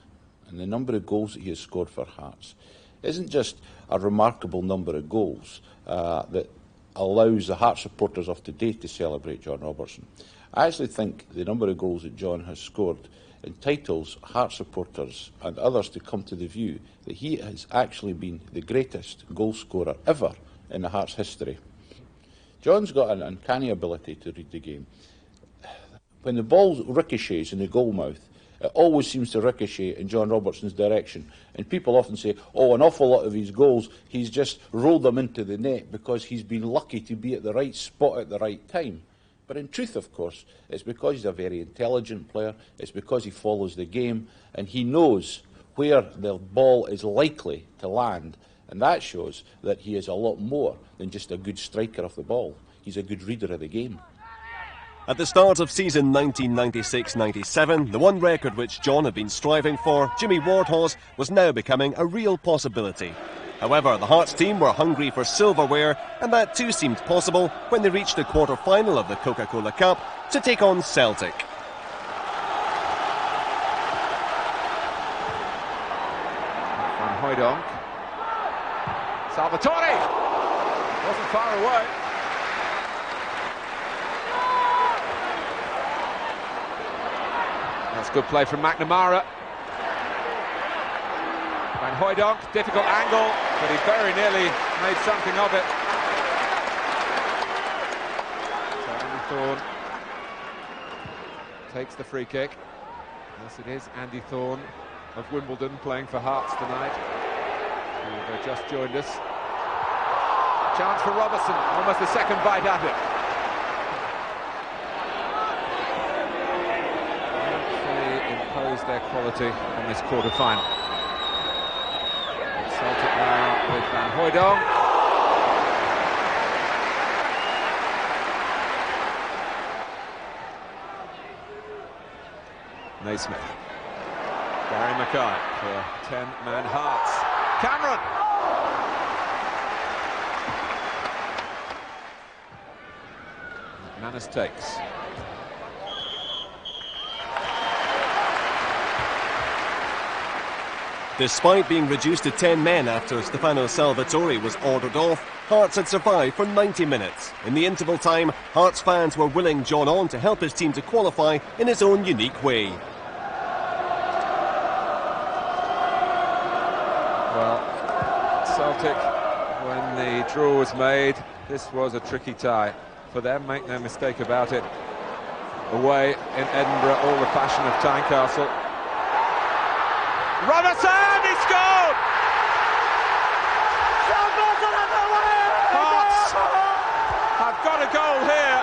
S8: and the number of goals that he has scored for Hearts isn't just a remarkable number of goals that allows the Hearts supporters of today to celebrate John Robertson. I actually think the number of goals that John has scored entitles Hearts supporters and others to come to the view that he has actually been the greatest goal scorer ever in the Hearts history. John's got an uncanny ability to read the game. When the ball ricochets in the goal mouth, it always seems to ricochet in John Robertson's direction. And people often say, oh, an awful lot of his goals, he's just rolled them into the net because he's been lucky to be at the right spot at the right time. But in truth, of course, it's because he's a very intelligent player, it's because he follows the game, and he knows where the ball is likely to land, and that shows that he is a lot more than just a good striker of the ball. He's a good reader of the game.
S6: At the start of season 1996-97, the one record which John had been striving for, Jimmy Wardhaugh's, was now becoming a real possibility. However, the Hearts team were hungry for silverware, and that too seemed possible when they reached the quarter-final of the Coca-Cola Cup to take on Celtic.
S1: Van Hooijdonk. Salvatore! Wasn't far away. That's good play from McNamara. Van Hooijdonk, difficult angle, but he very nearly made something of it. So Andy Thorne takes the free kick. Yes, it is Andy Thorne of Wimbledon playing for Hearts tonight, who've just joined us. Chance for Robertson, almost a second bite at it. Impose their quality on this quarter-final. Celtic now with Van Hooijdonk. Naismith. Gary Mackay for 10-man Hearts. Cameron! McManus takes.
S6: Despite being reduced to 10 men after Stefano Salvatore was ordered off, Hearts had survived for 90 minutes. In the interval time, Hearts fans were willing John on to help his team to qualify in his own unique way.
S1: Well, Celtic, when the draw was made, this was a tricky tie for them, make no mistake about it. Away in Edinburgh, all the passion of Tynecastle. Robertson, he scored! Hearts have got a goal here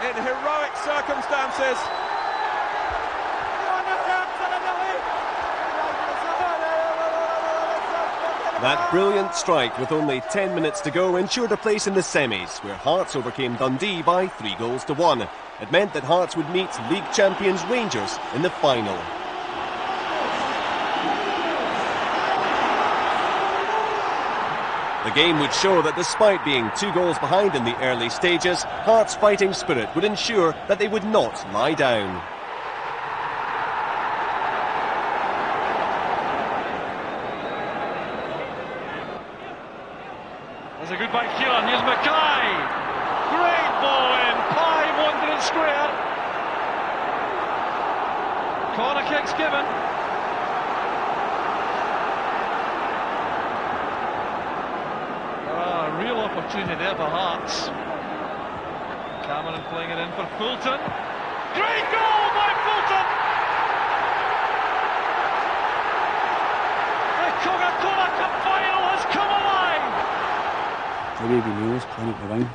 S1: in heroic circumstances.
S6: That brilliant strike with only 10 minutes to go ensured a place in the semis, where Hearts overcame Dundee by 3-1. It meant that Hearts would meet league champions Rangers in the final. The game would show that despite being 2 goals behind in the early stages, Hearts' fighting spirit would ensure that they would not lie down.
S9: There's a good back here, and here's Mackay. Great ball in, Pye wandering square. Corner kick's given. Real opportunity there for Hearts. Cameron playing it in for Fulton. Great goal by Fulton! The Coca-Cola Cup final has come alive!
S10: The way we knew was playing at the wing.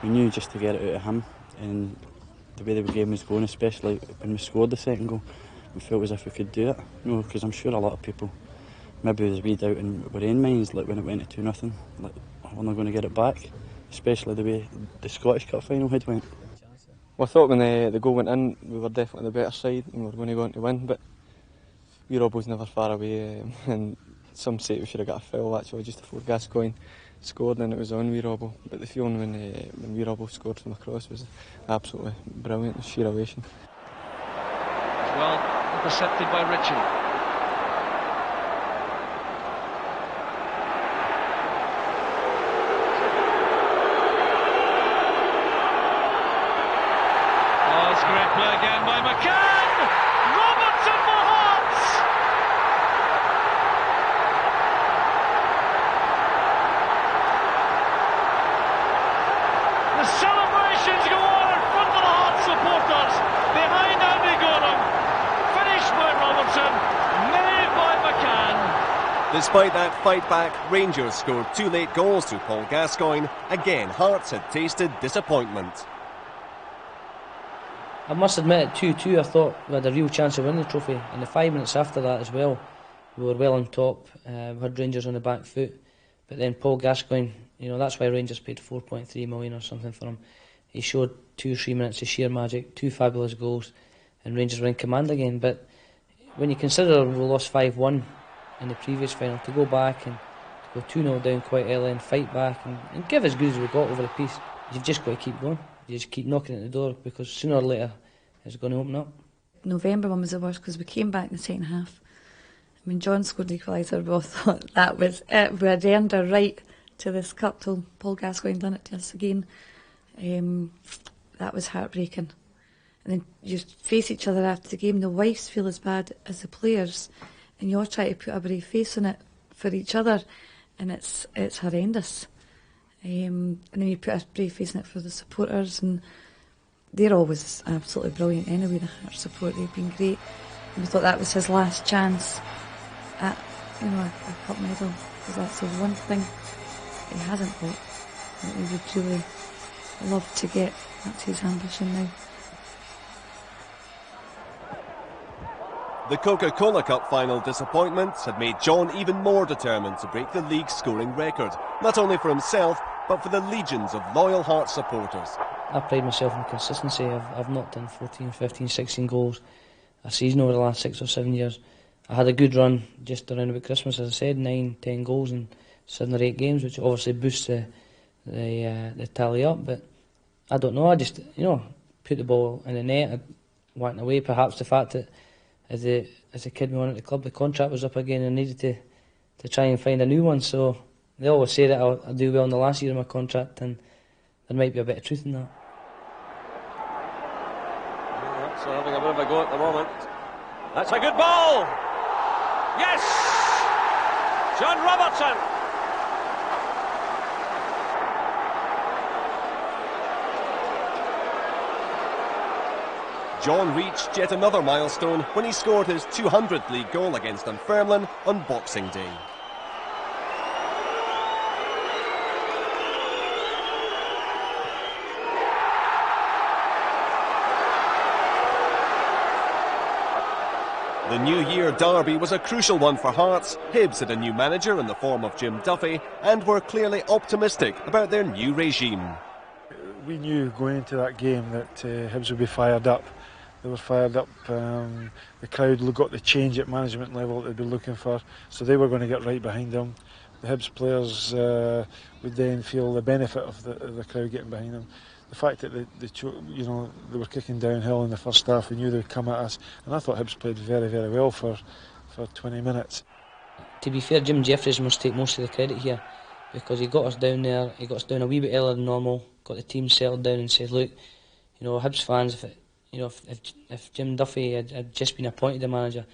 S10: We knew just to get it out of him, and the way the game was going, especially when we scored the second goal, we felt as if we could do it. You know, because I'm sure a lot of people maybe was a wee doubt in our own minds, like when it went to 2-0, like we're not going to get it back, especially the way the Scottish Cup final had went.
S4: Well, I thought when the goal went in, we were definitely the better side and we were going to go on to win, but Robbo's never far away, and some say we should have got a foul actually just before Gascoigne scored and it was on Robbo, but the feeling when Robbo scored from across was absolutely brilliant, sheer ovation.
S9: Well intercepted by Ritchie. Great play again by McCann! Robertson for Hearts! The celebrations go on in front of the Hearts supporters, behind Andy Gorham. Finished by Robertson, made by McCann.
S6: Despite that fight back, Rangers scored 2 late goals through Paul Gascoigne. Again, Hearts had tasted disappointment.
S7: I must admit, at 2-2, I thought we had a real chance of winning the trophy, and the 5 minutes after that as well, we were well on top. We had Rangers on the back foot, but then Paul Gascoigne, that's why Rangers paid 4.3 million or something for him. He showed 2 or 3 minutes of sheer magic, 2 fabulous goals, and Rangers were in command again. But when you consider we lost 5-1 in the previous final, to go back and to go 2-0 down quite early and fight back and give as good as we got over the piece, you've just got to keep going. You just keep knocking at the door, because sooner or later it's going to open up.
S22: November one was the worst because we came back in the second half. I mean, John scored the equaliser. We both thought that was it. We had earned our right to this cup till Paul Gascoigne done it to us again. That was heartbreaking. And then you face each other after the game. The wives feel as bad as the players, and you all try to put a brave face on it for each other, and it's horrendous. And then you put a brave face on it for the supporters, and they're always absolutely brilliant anyway, the Hearts support. They've been great. And we thought that was his last chance at a cup medal, because that's the one thing he hasn't got that he would really love to get. That's his ambition now.
S6: The Coca-Cola Cup final disappointments had made John even more determined to break the league scoring record, not only for himself, but for the legions of loyal Hearts supporters.
S7: I pride myself in consistency. I've knocked in 14, 15, 16 goals a season over the last 6 or 7 years. I had a good run just around about Christmas, as I said, 9, 10 goals in 7 or 8 games, which obviously boosts the tally up. But I don't know, I just, put the ball in the net. I went away, perhaps the fact that as a kid we went at the club, the contract was up again and needed to try and find a new one. So they always say that I'll do well in the last year of my contract, and there might be a bit of truth in that.
S12: So having a bit of a go at the moment. That's a good ball! Yes! John Robertson!
S6: John reached yet another milestone when he scored his 200th league goal against Dunfermline on Boxing Day. The New Year derby was a crucial one for Hearts. Hibs had a new manager in the form of Jim Duffy and were clearly optimistic about their new regime.
S3: We knew going into that game that Hibs would be fired up. They were fired up. The crowd got the change at management level that they'd been looking for, so they were going to get right behind them. The Hibs players would then feel the benefit of the crowd getting behind them. The fact that they were kicking downhill in the first half, we knew they would come at us, and I thought Hibs played very, very well for 20 minutes.
S7: To be fair, Jim Jeffries must take most of the credit here, because he got us down there. He got us down a wee bit earlier than normal, got the team settled down and said, look, Hibs fans, if Jim Duffy had just been appointed the manager,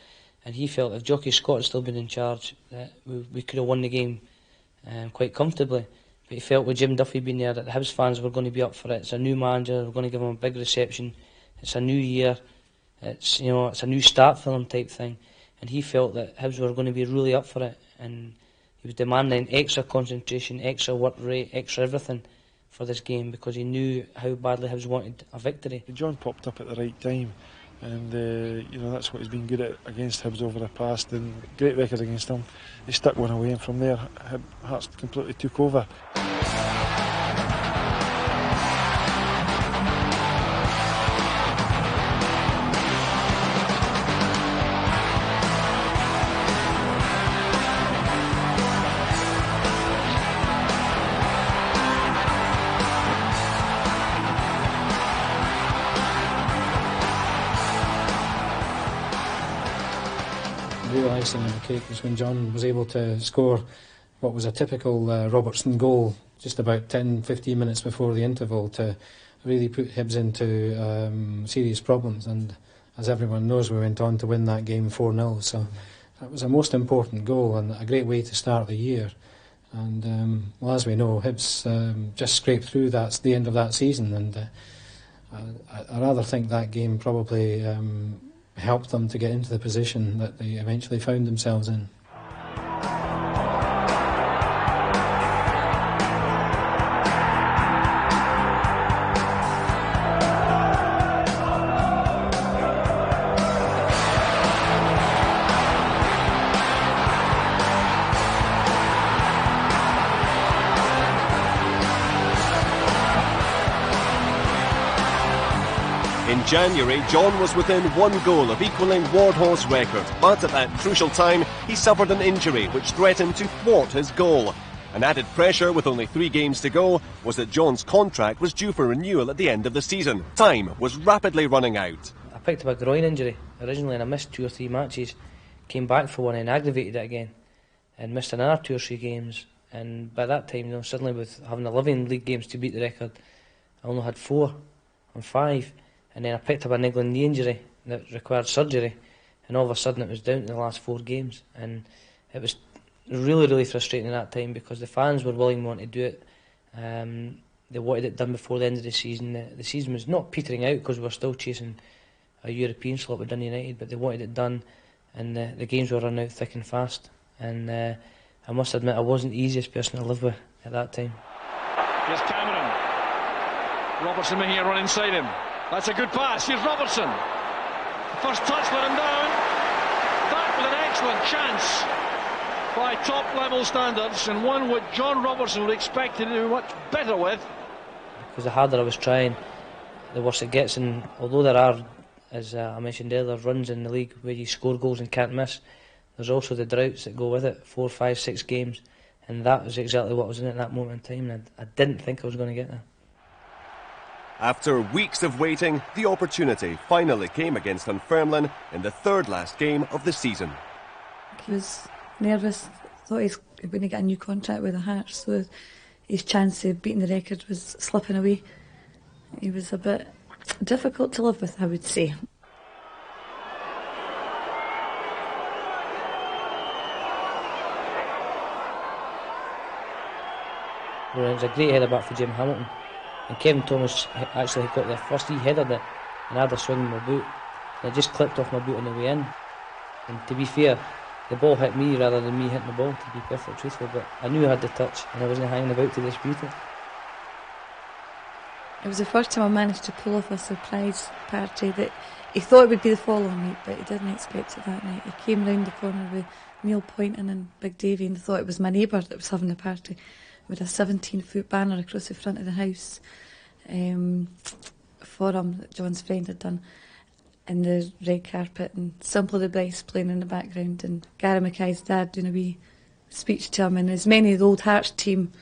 S7: and he felt if Jockey Scott had still been in charge, that we could have won the game quite comfortably. But he felt with Jim Duffy being there that the Hibs fans were going to be up for it. It's a new manager, we're going to give him a big reception. It's a new year, it's a new start for them type thing. And he felt that Hibs were going to be really up for it, and he was demanding extra concentration, extra work rate, extra everything for this game, because he knew how badly Hibs wanted a victory.
S3: John popped up at the right time, and that's what he's been good at against Hibs over the past, and great record against them. He stuck one away, and from there Hearts completely took over.
S2: Real icing on the cake was when John was able to score what was a typical Robertson goal just about 10-15 minutes before the interval to really put Hibs into serious problems, and as everyone knows we went on to win that game 4-0, so that was a most important goal and a great way to start the year. And as we know, Hibs just scraped through the end of that season, and I rather think that game probably helped them to get into the position that they eventually found themselves in.
S6: January, John was within 1 goal of equalling Wardhaugh's record, but at that crucial time, he suffered an injury which threatened to thwart his goal. An added pressure with only 3 games to go was that John's contract was due for renewal at the end of the season. Time was rapidly running out.
S7: I picked up a groin injury originally and I missed 2 or 3 matches, came back for one and aggravated it again and missed another 2 or 3 games. And by that time, suddenly with having 11 league games to beat the record, I only had 4 on 5. And then I picked up a niggling knee injury that required surgery, and all of a sudden it was down to the last 4 games. And it was really, really frustrating at that time because the fans were willing to do it. They wanted it done before the end of the season. The season was not petering out because we were still chasing a European slot with Dundee United, but they wanted it done, and the games were running out thick and fast. And I must admit I wasn't the easiest person to live with at that time.
S9: Here's Cameron. Robertson making a run inside him. That's a good pass. Here's Robertson. First touch let him down. That was an excellent chance by top level standards, and one what John Robertson would expect to do much better with.
S7: Because the harder I was trying, the worse it gets. And although there are, as I mentioned earlier, runs in the league where you score goals and can't miss, there's also the droughts that go with it, 4, 5, 6 games, and that was exactly what was in it at that moment in time, and I didn't think I was going to get there.
S6: After weeks of waiting, the opportunity finally came against Dunfermline in the 3rd last game of the season.
S22: He was nervous, thought he was going to get a new contract with the Hearts, so his chance of beating the record was slipping away. He was a bit difficult to live with, I would say.
S7: Well, it was a great header back for Jim Hamilton, and Kevin Thomas actually got there first. He headed it and I had a swing with my boot, and it just clipped off my boot on the way in. And to be fair, the ball hit me rather than me hitting the ball, to be perfectly truthful, but I knew I had the touch and I wasn't hanging about to dispute it.
S22: It was the first time I managed to pull off a surprise party that he thought it would be the following week, but he didn't expect it that night. He came round the corner with Neil Poynton and Big Davy and thought it was my neighbour that was having the party, with a 17-foot banner across the front of the house for him that John's friend had done, and the red carpet, and Simple the Dice playing in the background, and Gary Mackay's dad doing a wee speech to him, and as many of the old Hearts team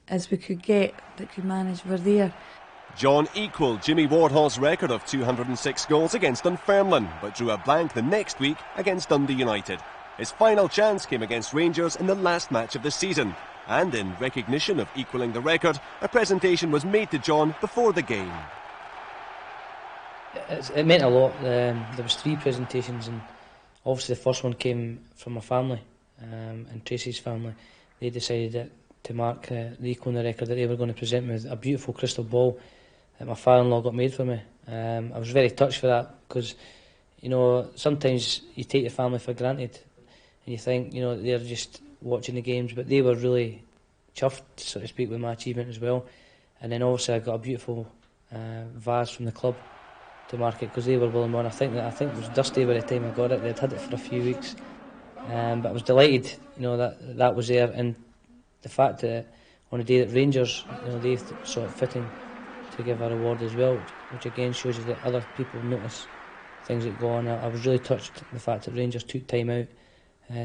S22: as we could get that could manage were there.
S6: John equalled Jimmy Wardhaugh's record of 206 goals against Dunfermline, but drew a blank the next week against Dundee United. His final chance came against Rangers in the last match of the season, and in recognition of equalling the record, a presentation was made to John before the game.
S7: It meant a lot. There was 3 presentations, and obviously the first one came from my family, and Tracy's family. They decided that to mark the equalling the record, that they were going to present me with a beautiful crystal ball that my father-in-law got made for me. I was very touched for that, because sometimes you take your family for granted and you think they're just watching the games, but they were really chuffed, so to speak, with my achievement as well. And then obviously I got a beautiful vase from the club to mark it, because they were willing one. I think it was dusty by the time I got it. They'd had it for a few weeks, but I was delighted that was there. And the fact that on the day that Rangers they saw it fitting to give a reward as well, which again shows you that other people notice things that go on. I was really touched the fact that Rangers took time out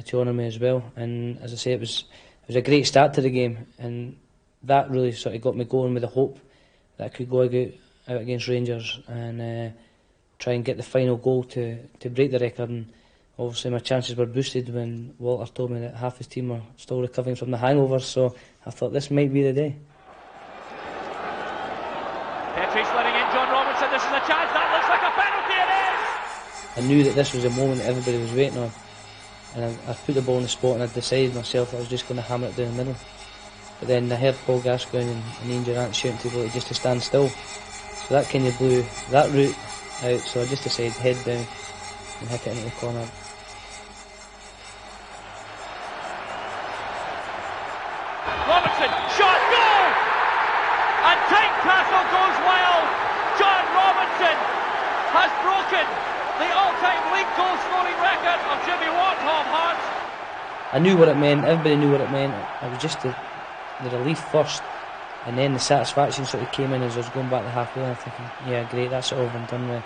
S7: to honour me as well. And as I say, it was a great start to the game, and that really sort of got me going with the hope that I could go out against Rangers and try and get the final goal to break the record. And obviously my chances were boosted when Walter told me that half his team were still recovering from the hangover, so I thought this might be the day.
S16: Petrie's letting in John Robertson. This is a chance. That looks like a penalty. It is.
S7: I knew that this was the moment that everybody was waiting on, and I put the ball on the spot, and I decided myself that I was just going to hammer it down the middle. But then I heard Paul Gascoigne and Ian Durant shouting to Willie just to stand still, so that kind of blew that route out. So I just decided head down and hit it into the corner.
S16: Robertson, shot, goal! And Tynecastle goes wild. John Robertson has broken the all-time league goal scoring record of Jimmy Wardhaugh Hearts.
S7: I knew what it meant, everybody knew what it meant. I was just the relief first, and then the satisfaction sort of came in as I was going back to halfway, and I'm thinking, yeah, great, that's it over and done with.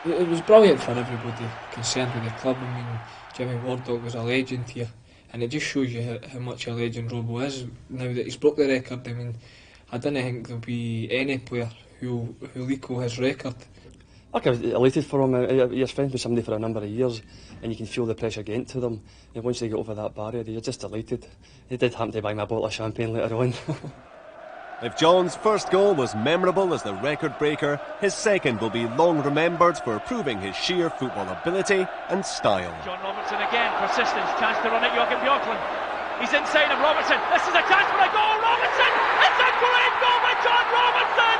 S5: It was brilliant for everybody concerned with the club. I mean, Jimmy Wardhaugh was a legend here, and it just shows you how much a legend Robbo is now that he's broke the record. I mean, I don't think there'll be any player who'll equal his record.
S4: I was elated for him. You're friends with somebody for a number of years, and you can feel the pressure getting to them. And once they get over that barrier, you're just delighted. He did happen to buy me a bottle of champagne later on.
S6: If John's first goal was memorable as the record breaker, his second will be long remembered for proving his sheer football ability and style.
S16: John Robertson again, persistence, chance to run at Joachim Björklund. He's inside of Robertson. This is a chance for a goal. Robertson! It's a great goal by John Robertson!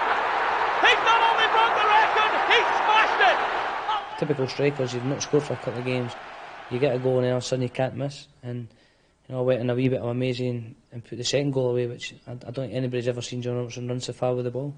S16: He's not only broke the record, he's smashed it!
S7: Typical strikers, you've not scored for a couple of games, you get a goal and all of a sudden you can't miss. And I went in a wee bit of amazing and put the second goal away, which I don't think anybody's ever seen John Robertson run so far with the ball.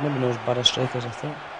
S7: Maybe not as bad as strikers, I thought.